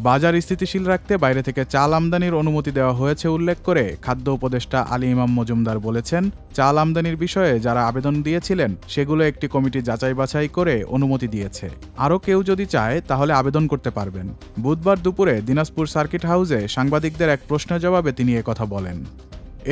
বাজার স্থিতিশীল রাখতে বাইরে থেকে চাল আমদানির অনুমতি দেওয়া হয়েছে উল্লেখ করে খাদ্য উপদেষ্টা আলী ইমাম মজুমদার বলেছেন, চাল আমদানির বিষয়ে যারা আবেদন দিয়েছিলেন সেগুলো একটি কমিটি যাচাই বাছাই করে অনুমতি দিয়েছে। আরও কেউ যদি চায় তাহলে আবেদন করতে পারবেন। বুধবার দুপুরে দিনাজপুর সার্কিট হাউসে সাংবাদিকদের এক প্রশ্নের জবাবে তিনি একথা বলেন।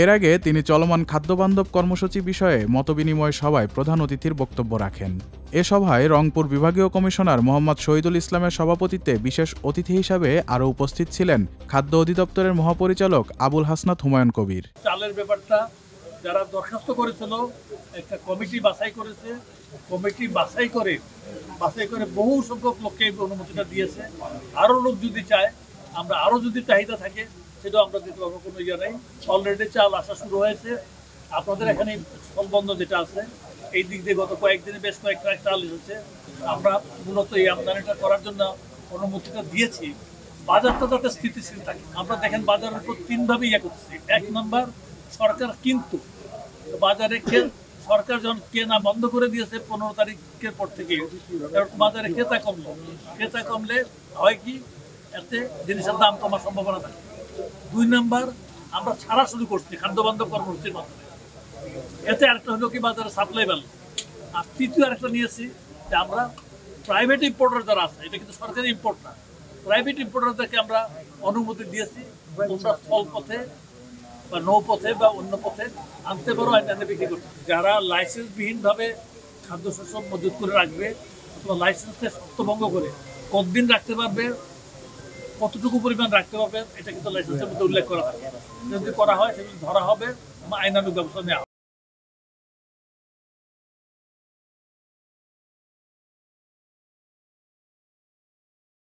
এর আগে তিনি চলমান খাদ্যবান্ধব কর্মসূচি বিষয়ে মতবিনিময় সভায় প্রধান অতিথির বক্তব্য রাখেন। এ সভায় রংপুর বিভাগীয় কমিশনার মোহাম্মদ শহীদুল ইসলামের সভাপতিত্বে বিশেষ অতিথি হিসাবে আরও উপস্থিত ছিলেন খাদ্য অধিদপ্তরের মহাপরিচালক আবুল হাসনাত হুমায়ুন কবির। চালের ব্যাপারটা যারা দরখাস্ত করেছিল একটা কমিটি বাছাই করেছে, কমিটি বাছাই করে বহু সংখ্যক লোককে অনুমতিটা দিয়েছে। আরও লোক যদি চায়, আমরা আরও যদি চাহিদা থাকে সেটাও আমরা দিতে পারবো, কোনো ইয়ে নেই। অলরেডি চাল আসা শুরু হয়েছে। আপনাদের এখানে স্থলবন্ধ যেটা আছে এই দিক দিয়ে গত কয়েকদিনে বেশ কয়েক ট্রাক চাল এসেছে। আমরা মূলত এই আমদানিটা করার জন্য অনুমতিটা দিয়েছি বাজারটা যাতে স্থিতিশীল থাকে। আমরা দেখেন বাজারের উপর তিনভাবে ইয়ে করতেছি। এক নম্বর, সরকার কিন্তু বাজারে সরকার যখন কেনা বন্ধ করে দিয়েছে 15 তারিখের পর থেকে, বাজারে ক্রেতা কমলে হয় কি, এতে জিনিসের দাম কমার সম্ভাবনা থাকে। 2 নম্বর, আমরা ছাড়া শুরু করছি খাদ্যবান্ধব কর্মসূচির মাধ্যমে, এতে আরেকটা হলো কি বাজারে সাপ্লাই বাড়লো। আর তৃতীয় আরেকটা নিয়েছি যে আমরা প্রাইভেট ইম্পোর্টার যারা আছে, এটা কিন্তু সরকারি ইম্পোর্ট না, প্রাইভেট ইম্পোর্টারদেরকে আমরা অনুমতি দিয়েছি তোমরা স্থল পথে বা নৌপথে বা অন্য পথে আনতে পারো, আইনে বিক্রি করতে। যারা লাইসেন্সবিহীনভাবে খাদ্যশস্য মজুত করে রাখবে অথবা লাইসেন্সের শর্ত ভঙ্গ করে কতদিন রাখতে পারবে, কতটুকু পরিমাণ রাখতে পারবে, এটা কিন্তু লাইসেন্সের মধ্যে উল্লেখ করা থাকে। যদি করা হয় সেগুলো ধরা হবে, আইনানুগ ব্যবস্থা নেওয়া হবে।